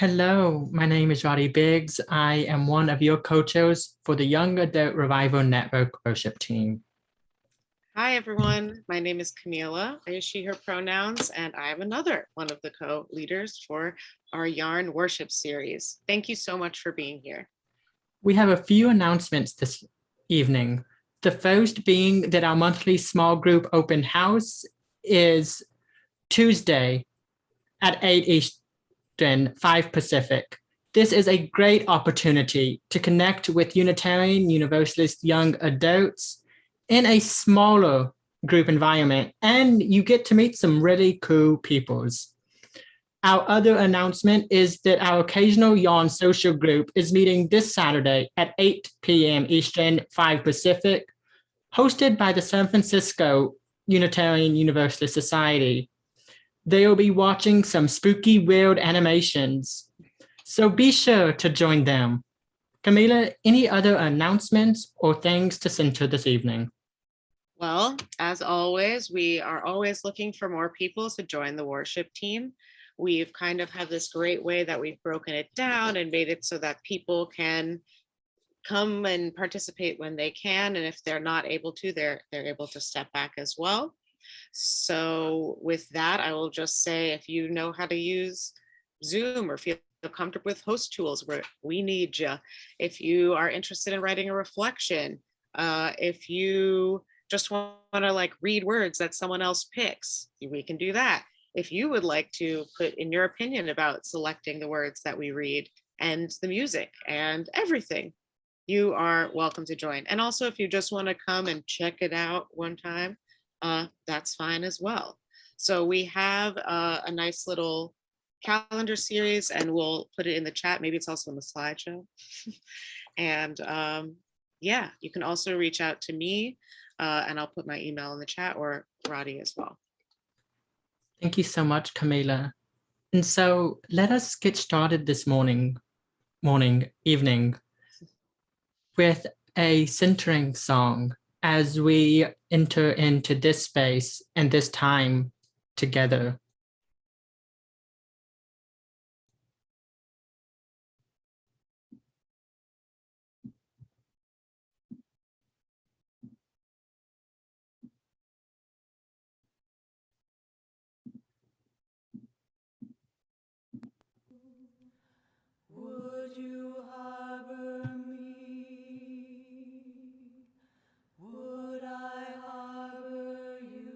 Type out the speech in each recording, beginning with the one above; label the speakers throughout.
Speaker 1: Hello, my name is Roddy Biggs. I am one of your coaches for the Young Adult Revival Network worship team.
Speaker 2: Hi, everyone. My name is Camila. I use she, her pronouns, and I am another one of the co-leaders for our Yarn worship series. Thank you so much for being here.
Speaker 1: We have a few announcements this evening. The first being that our monthly small group open house is Tuesday at 8 Eastern, 5 Pacific. This is a great opportunity to connect with Unitarian Universalist young adults in a smaller group environment, and you get to meet some really cool peoples. Our other announcement is that our occasional Yarn social group is meeting this Saturday at 8 p.m. Eastern, 5 Pacific, hosted by the San Francisco Unitarian Universalist Society. They'll be watching some spooky, weird animations, so be sure to join them. Camila, any other announcements or things to center this evening?
Speaker 2: Well, as always, we are always looking for more people to join the worship team. We've kind of had this great way that we've broken it down and made it so that people can come and participate when they can. And if they're not able to, they're able to step back as well. So with that, I will just say, if you know how to use Zoom or feel comfortable with host tools, we need you. If you are interested in writing a reflection, if you just want to like read words that someone else picks, we can do that. If you would like to put in your opinion about selecting the words that we read and the music and everything, you are welcome to join. And also, if you just want to come and check it out one time, that's fine as well. So we have a nice little calendar series, and we'll put it in the chat. Maybe it's also in the slideshow. And yeah, you can also reach out to me, and I'll put my email in the chat, or Roddy as well.
Speaker 1: Thank you so much, Camila. And so let us get started this evening, with a centering song as we enter into this space and this time together.
Speaker 3: Would you harbor me? Would I harbor you?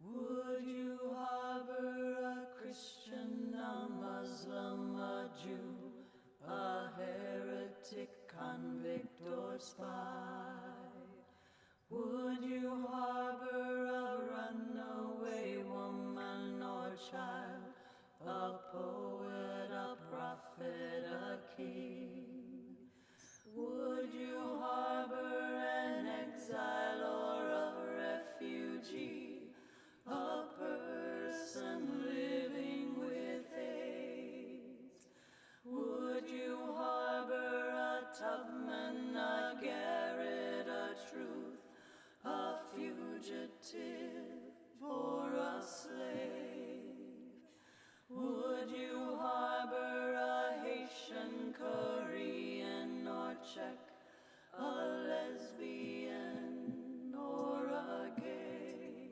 Speaker 3: Would you harbor a Christian, a Muslim, a Jew, a heretic, convict, or spy? Would you harbor a runaway woman or child, a poet, a prophet, a king? Would you harbor an exile or a refugee, a person living with AIDS? Would you harbor a Tubman, a Garrett, a Truth, a fugitive, or a slave? Would you harbor a Haitian, Korean, or Czech, a lesbian, or a gay?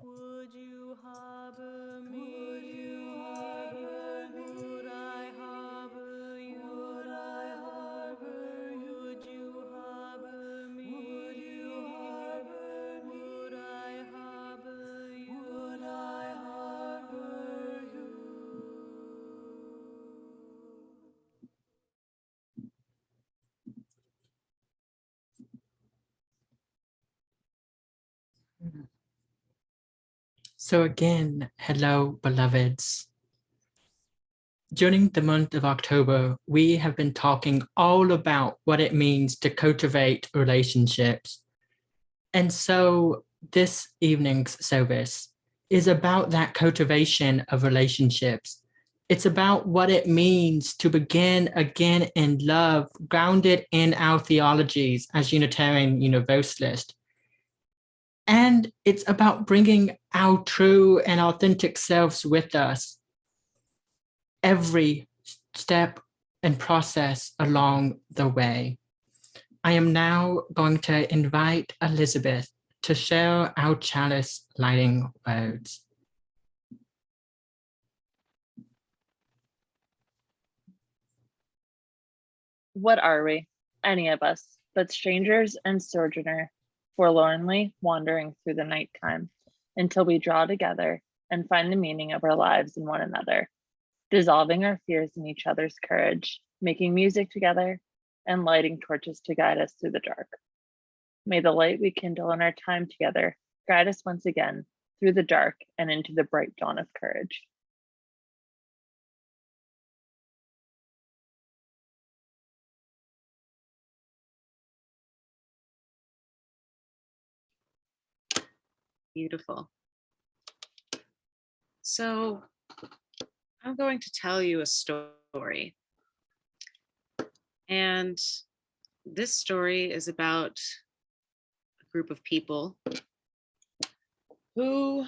Speaker 3: Would you harbor me? Would you harbor me? Would I harbor you? Would I harbor you? Would you harbor me? Would you harbor me? Would I harbor you? Would I harbor you?
Speaker 1: So again, hello, beloveds. During the month of October, we have been talking all about what it means to cultivate relationships. And so this evening's service is about that cultivation of relationships. It's about what it means to begin again in love, grounded in our theologies as Unitarian Universalist. And it's about bringing our true and authentic selves with us every step and process along the way. I am now going to invite Elizabeth to share our chalice lighting words.
Speaker 4: What are we, any of us, but strangers and sojourner, forlornly wandering through the nighttime, until we draw together and find the meaning of our lives in one another, dissolving our fears in each other's courage, making music together, and lighting torches to guide us through the dark. May the light we kindle in our time together guide us once again through the dark and into the bright dawn of courage.
Speaker 2: Beautiful. So I'm going to tell you a story. And this story is about a group of people who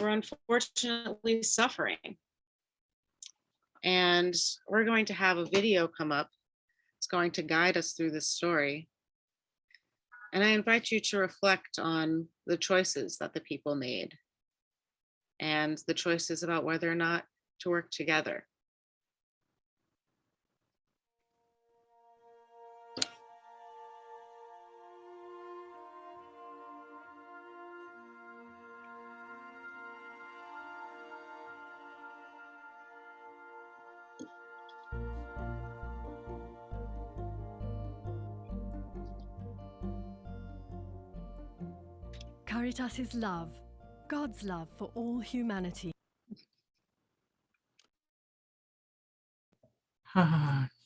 Speaker 2: were unfortunately suffering. And we're going to have a video come up. It's going to guide us through this story. And I invite you to reflect on the choices that the people made and the choices about whether or not to work together.
Speaker 5: Caritas is love, God's love for all humanity.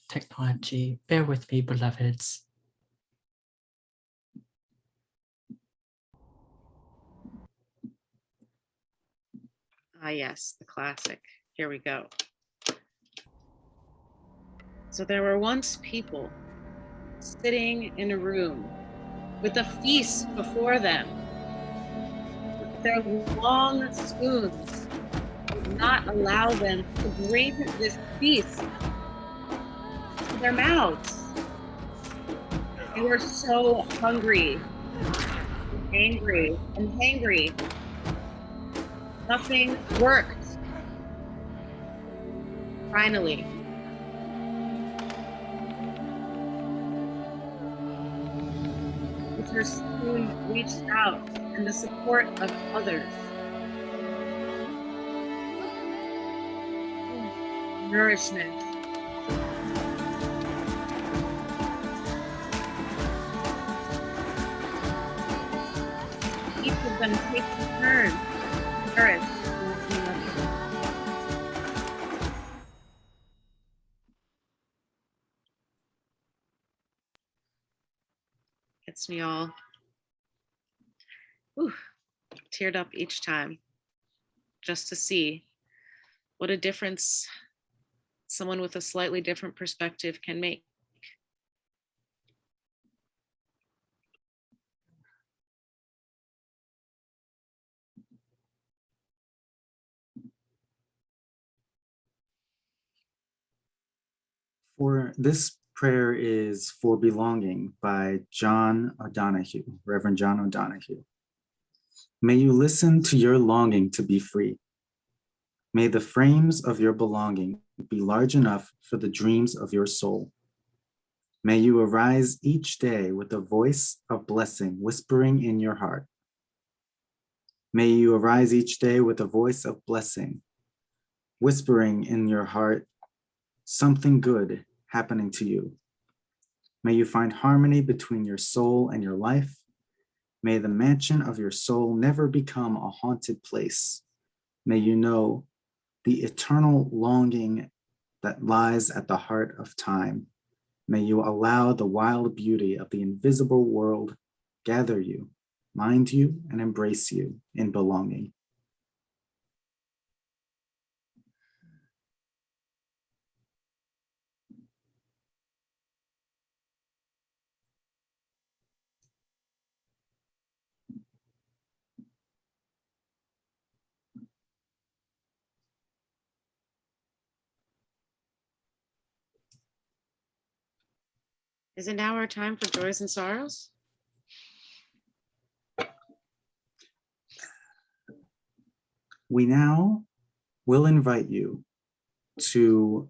Speaker 1: Technology, bear with me, beloveds.
Speaker 2: Ah, yes, the classic. Here we go. So there were once people sitting in a room with a feast before them. But their long spoons would not allow them to bring this feast to their mouths. They were so hungry, and angry, and hangry. Nothing worked. Finally, Mr. Spoon reached out in the support of others. Nourishment. Each of them takes turns to nourish one another. Gets me all teared up each time, just to see what a difference someone with a slightly different perspective can make.
Speaker 6: For this prayer is For Belonging by John O'Donohue, Reverend John O'Donohue. May you listen to your longing to be free. May the frames of your belonging be large enough for the dreams of your soul. May you arise each day with a voice of blessing whispering in your heart. May you arise each day with a voice of blessing whispering in your heart, something good happening to you. May you find harmony between your soul and your life. May the mansion of your soul never become a haunted place. May you know the eternal longing that lies at the heart of time. May you allow the wild beauty of the invisible world gather you, mind you, and embrace you in belonging.
Speaker 2: Is it now our time for joys and sorrows?
Speaker 6: We now will invite you to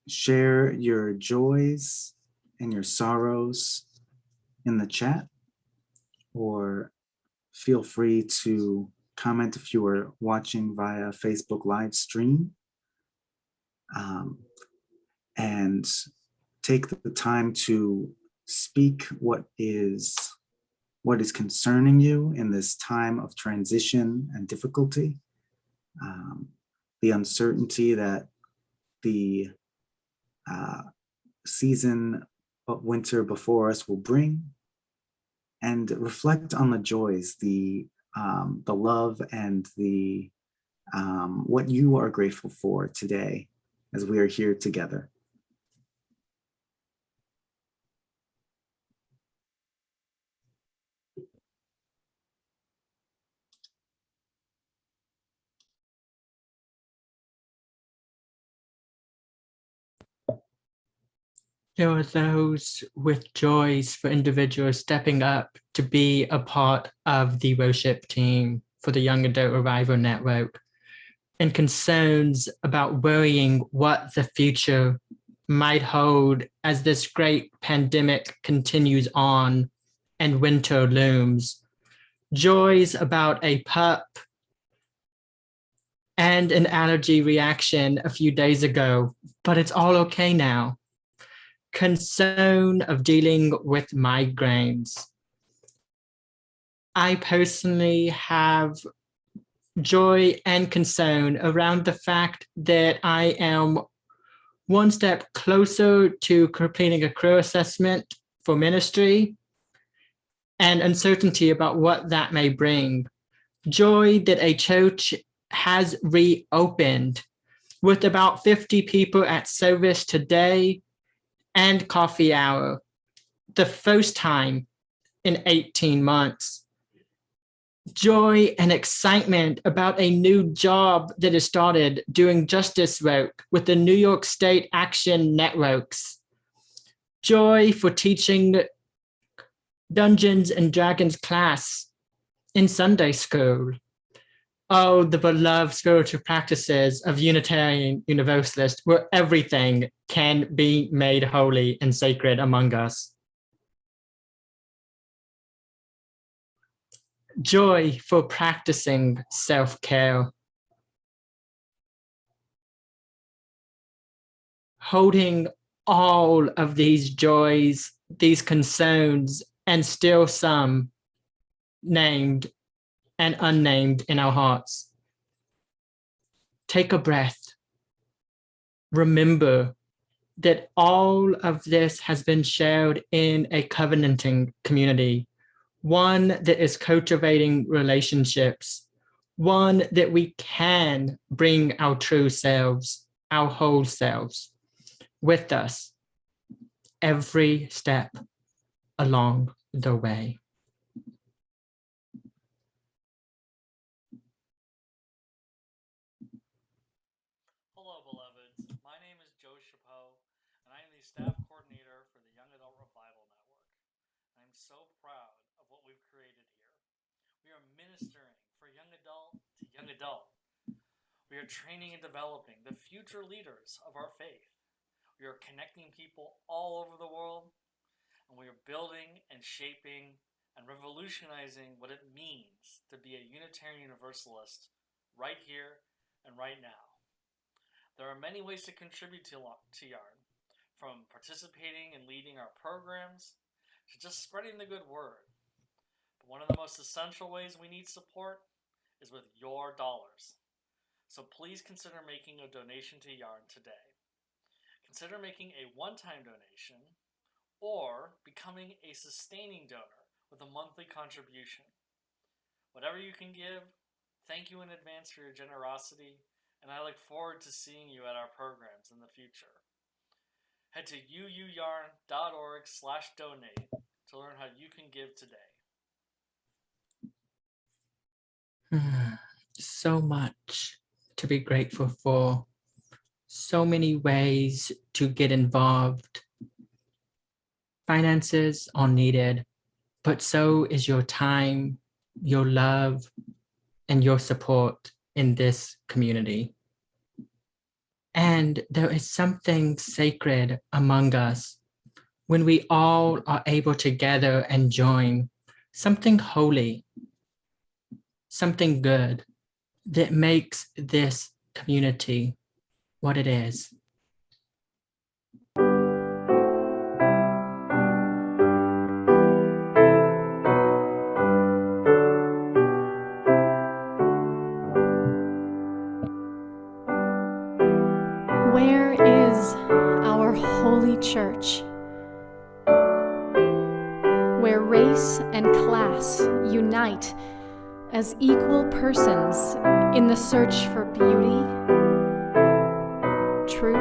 Speaker 6: share your joys and your sorrows in the chat, or feel free to comment if you are watching via Facebook live stream, and take the time to speak what is concerning you in this time of transition and difficulty, the uncertainty that the season of winter before us will bring, and reflect on the joys, the love, and the what you are grateful for today as we are here together.
Speaker 1: There are those with joys for individuals stepping up to be a part of the worship team for the Young Adult Revival Network, and concerns about worrying what the future might hold as this great pandemic continues on and winter looms. Joys about a pup and an allergy reaction a few days ago, but it's all okay now. Concern of dealing with migraines. I personally have joy and concern around the fact that I am one step closer to completing a career assessment for ministry, and uncertainty about what that may bring. Joy that a church has reopened with about 50 people at service today and coffee hour, the first time in 18 months. Joy and excitement about a new job that has started doing justice work with the New York State Action Networks. Joy for teaching Dungeons and Dragons class in Sunday school. Oh, the beloved spiritual practices of Unitarian Universalist, where everything can be made holy and sacred among us. Joy for practicing self-care. Holding all of these joys, these concerns, and still some named and unnamed in our hearts. Take a breath. Remember that all of this has been shared in a covenanting community, one that is cultivating relationships, one that we can bring our true selves, our whole selves, with us every step along the way.
Speaker 7: Hello, beloveds. My name is Joe Chapeau, and I am the staff coordinator for the Young Adult Revival Network. I'm so proud of what we've created here. We are ministering for young adult to young adult. We are training and developing the future leaders of our faith. We are connecting people all over the world, and we are building and shaping and revolutionizing what it means to be a Unitarian Universalist right here and right now. There are many ways to contribute to YARN, from participating and leading our programs to just spreading the good word. But one of the most essential ways we need support is with your dollars. So please consider making a donation to YARN today. Consider making a one-time donation or becoming a sustaining donor with a monthly contribution. Whatever you can give, thank you in advance for your generosity, and I look forward to seeing you at our programs in the future. Head to uuyarn.org/donate to learn how you can give today.
Speaker 1: So much to be grateful for. So many ways to get involved. Finances are needed, but so is your time, your love, and your support in this community. And there is something sacred among us when we all are able to gather and join, something holy, something good that makes this community what it is.
Speaker 5: Where is our holy church? Where race and class unite as equal persons in the search for beauty, truth,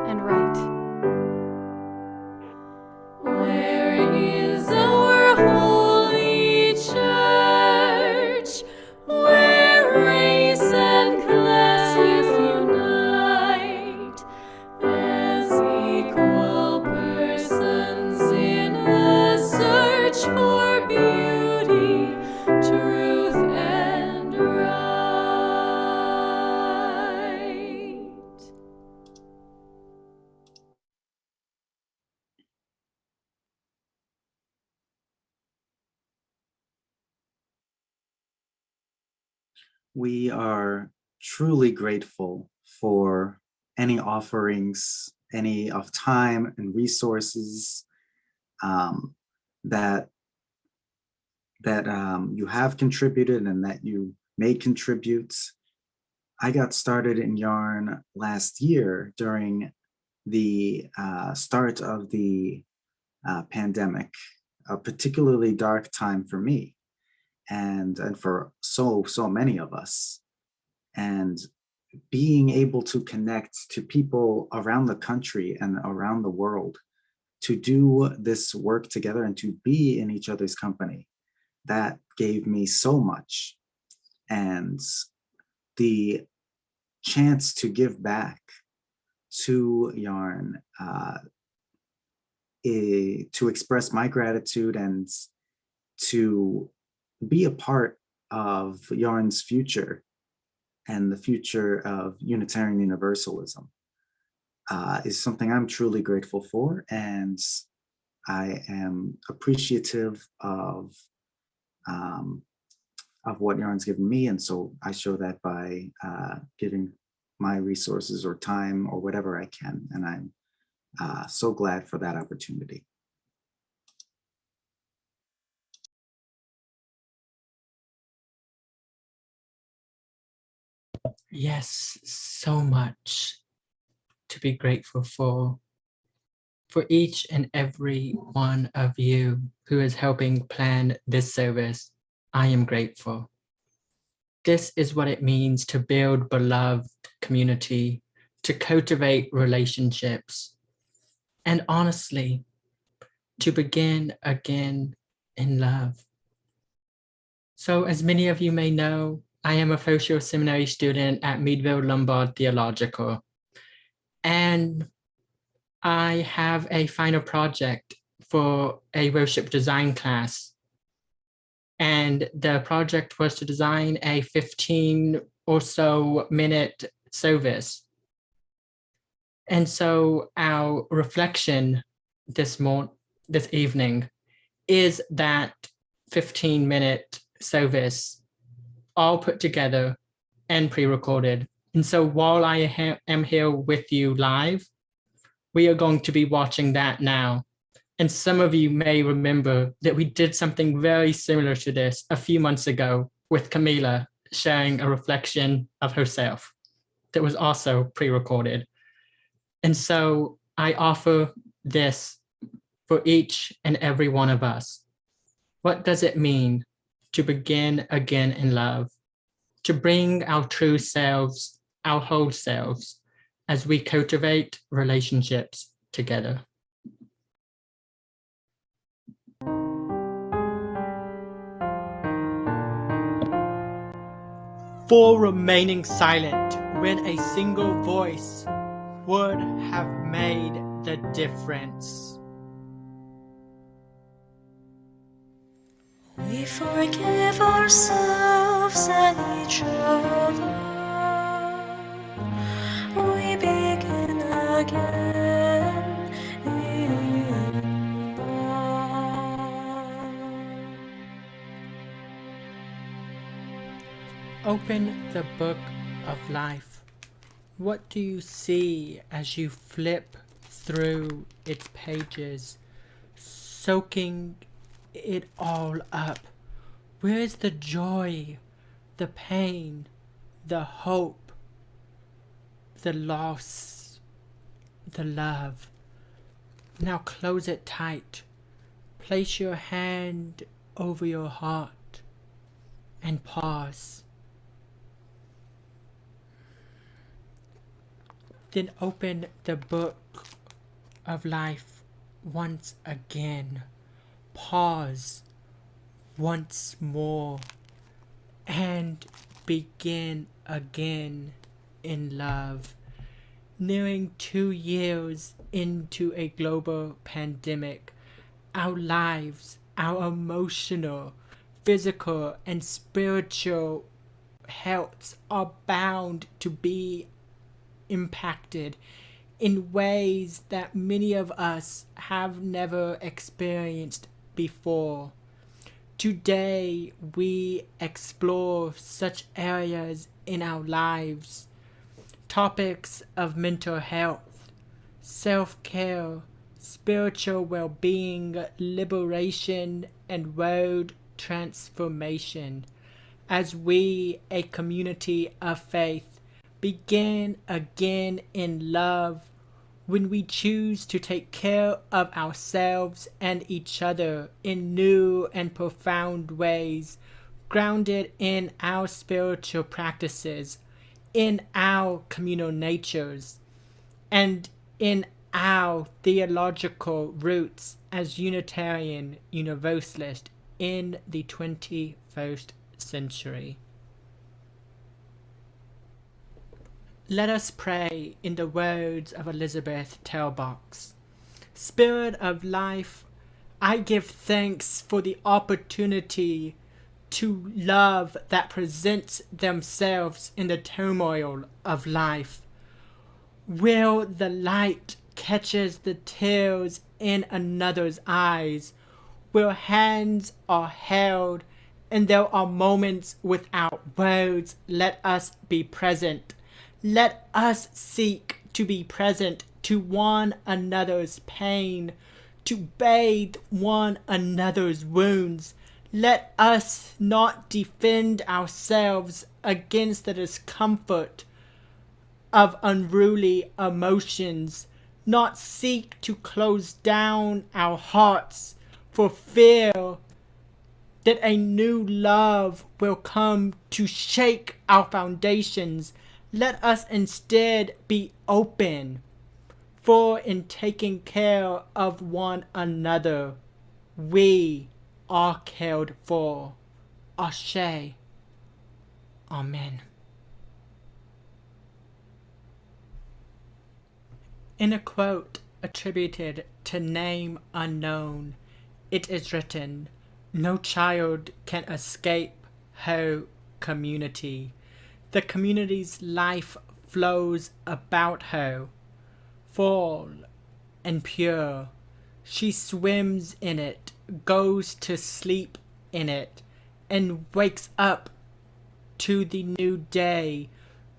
Speaker 5: and right. Where is our holy church? Where race and class unite as equal persons in the search for beauty, truth, and right.
Speaker 6: We are truly grateful for any offerings, any of time and resources that you have contributed and that you may contribute. I got started in yarn last year during the start of the pandemic, a particularly dark time for me and for so many of us. And being able to connect to people around the country and around the world to do this work together and to be in each other's company, that gave me so much. And the chance to give back to yarn, to express my gratitude and to be a part of yarn's future and the future of Unitarian Universalism is something I'm truly grateful for, and I am appreciative of what yarn's given me, and so I show that by giving my resources or time or whatever I can, and I'm so glad for that opportunity.
Speaker 1: Yes, so much to be grateful for each and every one of you who is helping plan this service. I am grateful. This is what it means to build beloved community, to cultivate relationships, and honestly, to begin again in love. So as many of you may know, I am a social seminary student at Meadville Lombard Theological, and I have a final project for a worship design class. And the project was to design a 15 or so minute service. And so our reflection this evening is that 15-minute service all put together and pre-recorded. And so while I am here with you live, we are going to be watching that now. And some of you may remember that we did something very similar to this a few months ago with Camila sharing a reflection of herself that was also pre-recorded. And so I offer this for each and every one of us. What does it mean to begin again in love, to bring our true selves, our whole selves, as we cultivate relationships together? For remaining silent when a single voice would have made the difference.
Speaker 3: We forgive ourselves and each other. We begin again in love.
Speaker 1: Open the book of life. What do you see as you flip through its pages, soaking it all up? Where is the joy, the pain, the hope, the loss, the love? Now close it tight. Place your hand over your heart and pause. Then open the book of life once again. Pause once more and begin again in love. Nearing 2 years into a global pandemic, our lives, our emotional, physical, and spiritual healths are bound to be impacted in ways that many of us have never experienced before. Today, we explore such areas in our lives, topics of mental health, self-care, spiritual well-being, liberation, and world transformation, as we, a community of faith, begin again in love when we choose to take care of ourselves and each other in new and profound ways, grounded in our spiritual practices, in our communal natures, and in our theological roots as Unitarian Universalist in the 21st century. Let us pray in the words of Elizabeth Tailbox. Spirit of life, I give thanks for the opportunity to love that presents themselves in the turmoil of life. Where the light catches the tears in another's eyes, where hands are held and there are moments without words, let us be present. Let us seek to be present to one another's pain, to bathe one another's wounds. Let us not defend ourselves against the discomfort of unruly emotions, not seek to close down our hearts for fear that a new love will come to shake our foundations. Let us instead be open, for in taking care of one another, we are cared for. Ashe. Amen. In a quote attributed to name unknown, it is written, "No child can escape her community. The community's life flows about her, full and pure. She swims in it, goes to sleep in it, and wakes up to the new day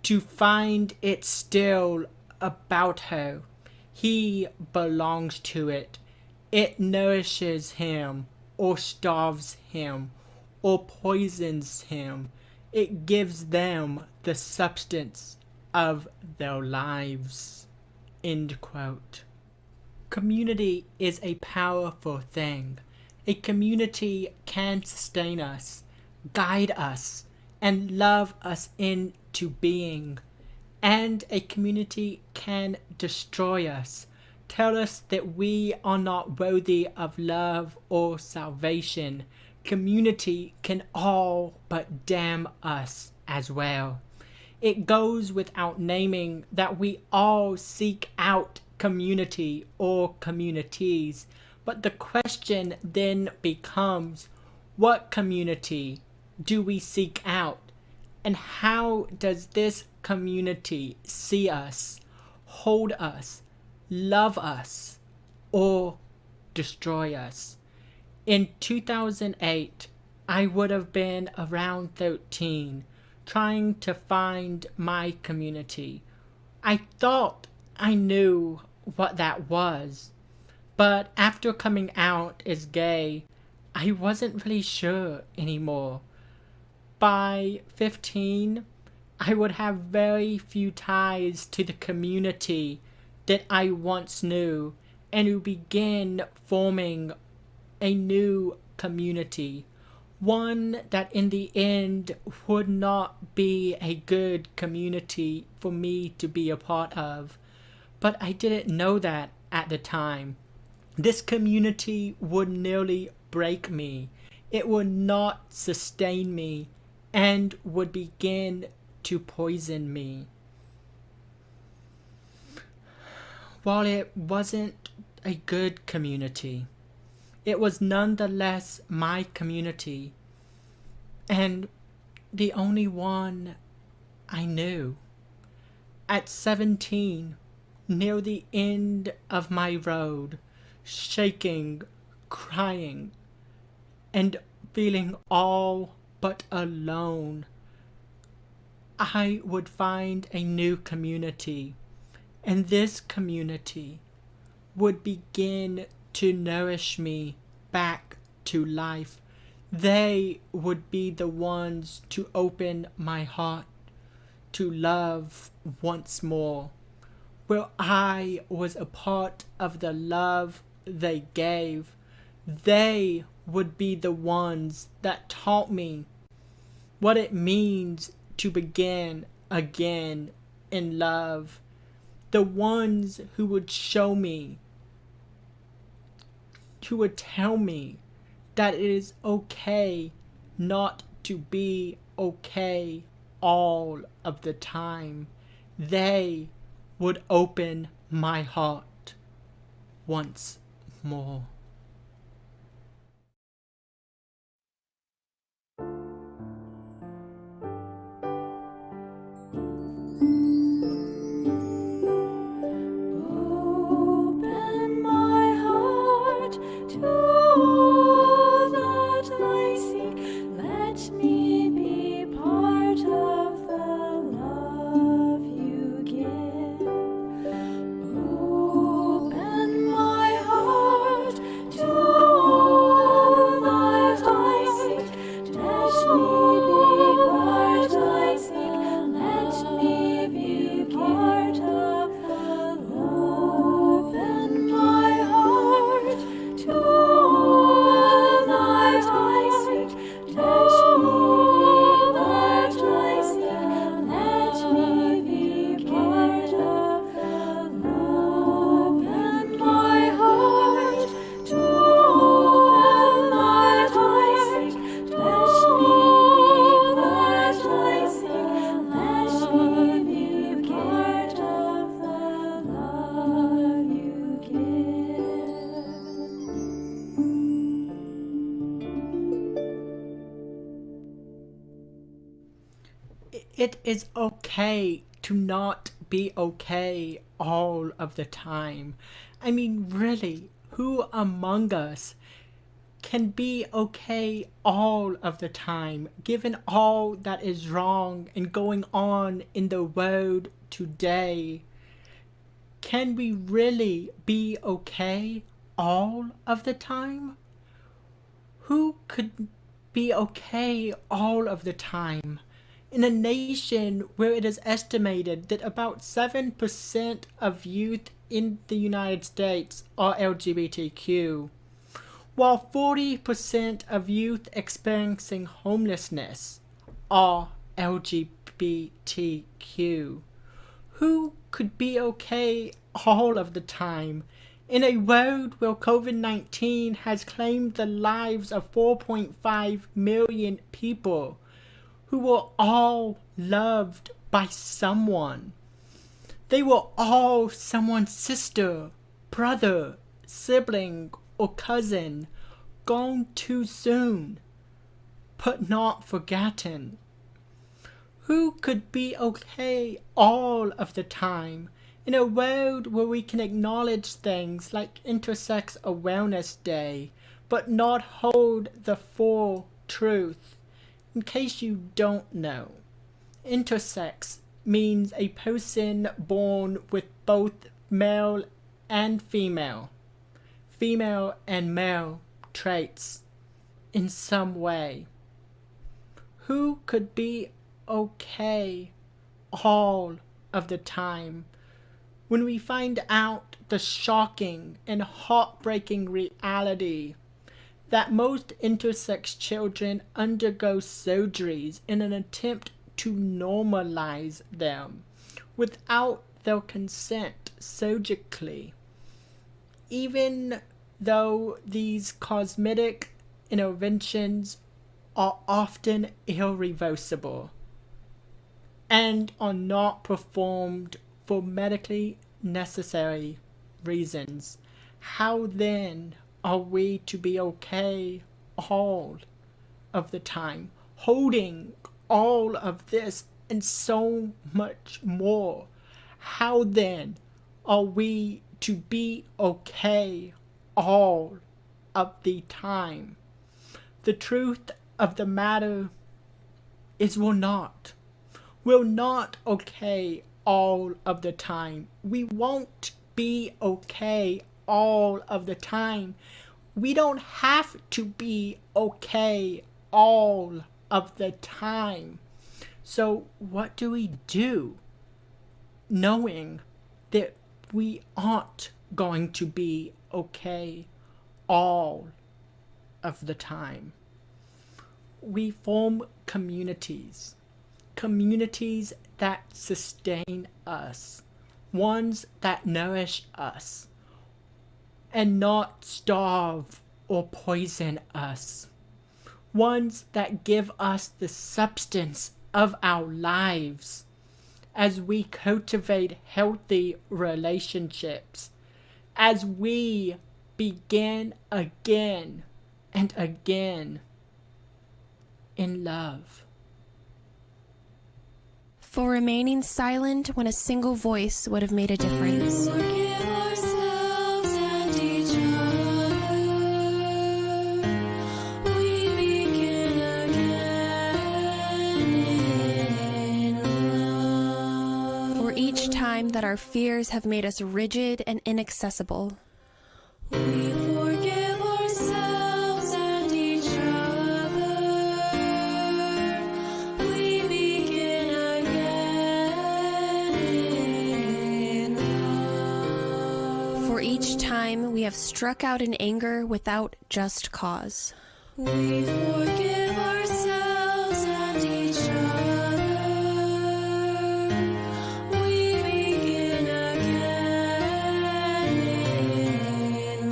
Speaker 1: to find it still about her. He belongs to it. It nourishes him, or starves him, or poisons him. It gives them the substance of their lives." End quote. Community is a powerful thing. A community can sustain us, guide us, and love us into being. And a community can destroy us, tell us that we are not worthy of love or salvation. Community can all but damn us as well. It goes without naming that we all seek out community or communities, but the question then becomes, what community do we seek out? And how does this community see us, hold us, love us, or destroy us? In 2008, I would have been around 13, trying to find my community. I thought I knew what that was, but after coming out as gay, I wasn't really sure anymore. By 15, I would have very few ties to the community that I once knew, and would begin forming a new community, one that in the end would not be a good community for me to be a part of. But I didn't know that at the time. This community would nearly break me. It would not sustain me and would begin to poison me. While it wasn't a good community, it was nonetheless my community, and the only one I knew. At 17, near the end of my road, shaking, crying, and feeling all but alone, I would find a new community, and this community would begin to nourish me back to life. They would be the ones to open my heart to love once more, where I was a part of the love they gave. They would be the ones that taught me what it means to begin again in love. The ones who would show me, who would tell me that it is okay not to be okay all of the time. They would open my heart once more.
Speaker 3: Open my heart to all that I seek. Let me be part of the love you give. Open my heart to all that I seek. Let me be part I seek. Let me be part of the love. Open my heart to all that I seek. Let me be that I seek. Let me be part of the love. Open my heart to all that I seek. Let me be that I seek. Let me be part of the love you give.
Speaker 1: It is okay to not be okay all of the time. I mean, really, who among us can be okay all of the time, given all that is wrong and going on in the world today? Can we really be okay all of the time? Who could be okay all of the time? In a nation where it is estimated that about 7% of youth in the United States are LGBTQ, while 40% of youth experiencing homelessness are LGBTQ. Who could be okay all of the time in a world where COVID-19 has claimed the lives of 4.5 million people who were all loved by someone? They were all someone's sister, brother, sibling, or cousin, gone too soon, but not forgotten. Who could be okay all of the time in a world where we can acknowledge things like Intersex Awareness Day, but not hold the full truth? In case you don't know, intersex means a person born with both male and female and male traits in some way. Who could be okay all of the time when we find out the shocking and heartbreaking reality that most intersex children undergo surgeries in an attempt to normalize them without their consent surgically, even though these cosmetic interventions are often irreversible and are not performed for medically necessary reasons? How then are we to be okay all of the time, holding all of this and so much more? How then are we to be okay all of the time? The truth of the matter is we're not okay all of the time. We won't be okay all of the time. We don't have to be okay all of the time. So what do we do knowing that we aren't going to be okay all of the time? We form communities that sustain us, ones that nourish us and not starve or poison us, ones that give us the substance of our lives as we cultivate healthy relationships, as we begin again and again in love.
Speaker 8: For remaining silent when a single voice would have made a difference.
Speaker 3: Forgive ourselves and each other. We begin again in love.
Speaker 8: For each time that our fears have made us rigid and inaccessible.
Speaker 3: We forgive ourselves and each other. We begin again in love.
Speaker 8: For each time we have struck out in anger without just cause.
Speaker 3: We forgive ourselves and each other. We begin again in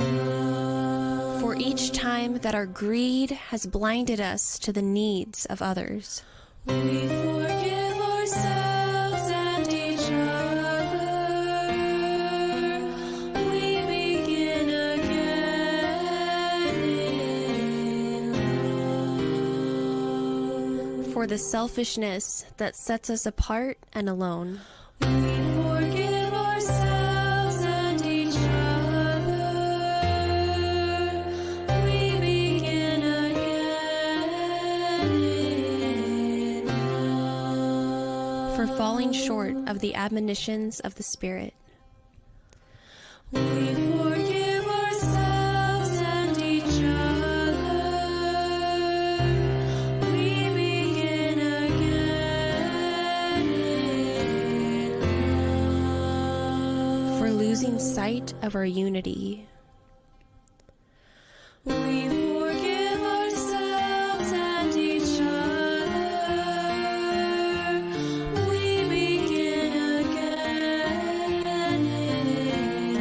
Speaker 3: love.
Speaker 8: For each time that our greed has blinded us to the needs of others.
Speaker 3: We forgive ourselves and each other. We begin again in love.
Speaker 8: For the selfishness that sets us apart and alone.
Speaker 3: We forgive ourselves and each other. We begin again in love.
Speaker 8: For falling short of the admonitions of the Spirit.
Speaker 3: We forgive ourselves and each other. We begin again in love.
Speaker 8: For losing sight of our unity.
Speaker 3: We forgive ourselves and each other. We begin again in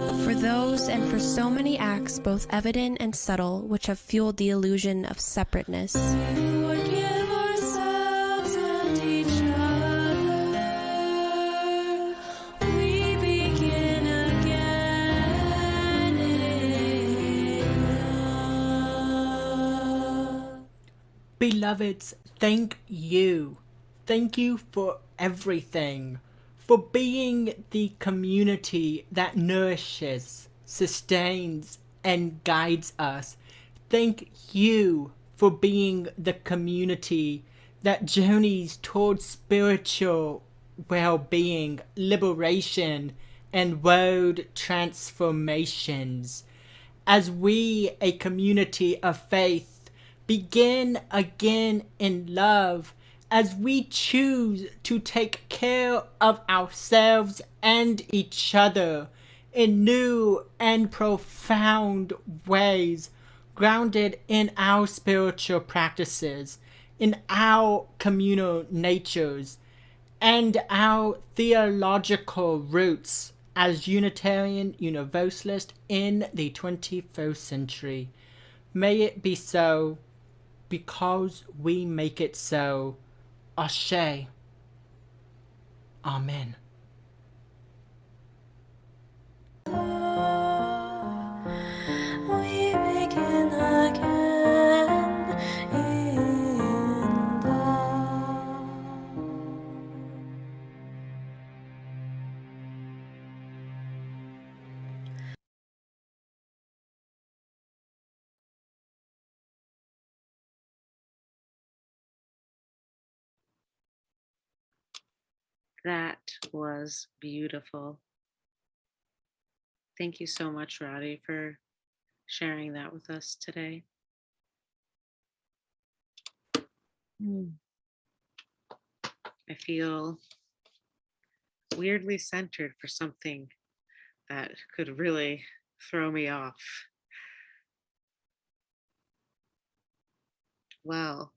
Speaker 3: love.
Speaker 8: For those and for so many acts, both evident and subtle, which have fueled the illusion of separateness.
Speaker 3: We forgive ourselves and each other.
Speaker 1: Beloveds, thank you. Thank you for everything. For being the community that nourishes, sustains, and guides us. Thank you for being the community that journeys towards spiritual well-being, liberation, and world transformations. As we, a community of faith, begin again in love, as we choose to take care of ourselves and each other in new and profound ways, grounded in our spiritual practices, in our communal natures, and our theological roots as Unitarian Universalist in the 21st century. May it be so, because we make it so. Ashe. Amen.
Speaker 3: We begin again in love.
Speaker 2: That was beautiful. Thank you so much, Roddy, for sharing that with us today. I feel weirdly centered for something that could really throw me off. Well,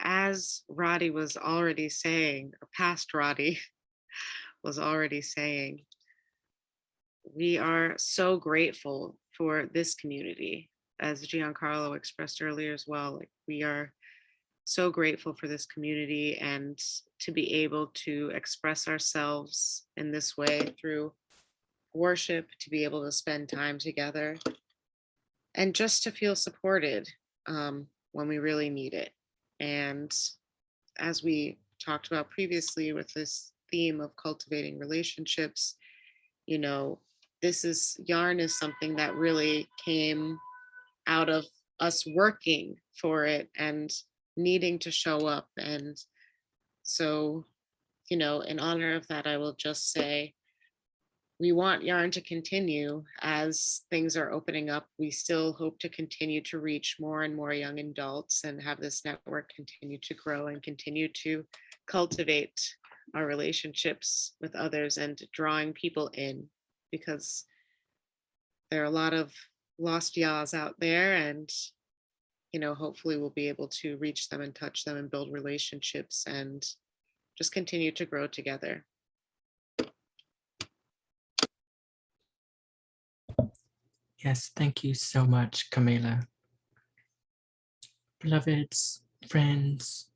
Speaker 2: as Roddy was already saying, or past Roddy was already saying, we are so grateful for this community, as Giancarlo expressed earlier as well. Like, we are so grateful for this community and to be able to express ourselves in this way through worship, to be able to spend time together, and just to feel supported when we really need it. And as we talked about previously with this theme of cultivating relationships, you know, yarn is something that really came out of us working for it and needing to show up. And so, you know, in honor of that, I will just say, we want yarn to continue as things are opening up. We still hope to continue to reach more and more young adults and have this network continue to grow and continue to cultivate our relationships with others and drawing people in, because there are a lot of lost yas out there, and you know, hopefully we'll be able to reach them and touch them and build relationships and just continue to grow together.
Speaker 1: Yes, thank you so much, Camila. Beloveds, friends,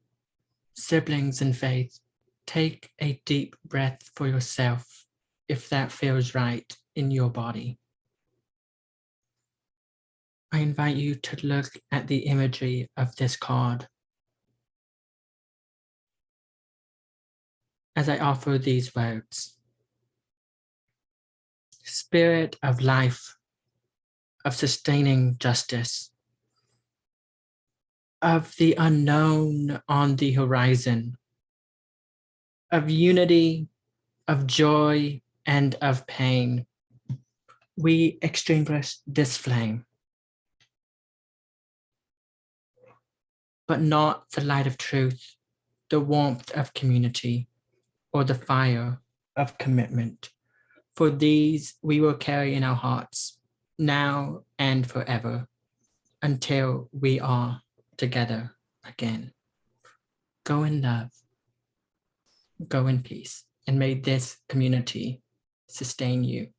Speaker 1: siblings in faith, take a deep breath for yourself if that feels right in your body. I invite you to look at the imagery of this card as I offer these words. Spirit of life, of sustaining justice, of the unknown on the horizon, of unity, of joy, and of pain. We extinguish this flame, but not the light of truth, the warmth of community, or the fire of commitment. For these we will carry in our hearts, now and forever, until we are together again. Go in love, go in peace, and may this community sustain you,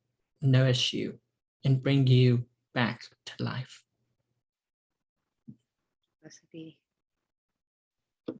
Speaker 1: nourish you, and bring you back to life.
Speaker 2: Blessed be.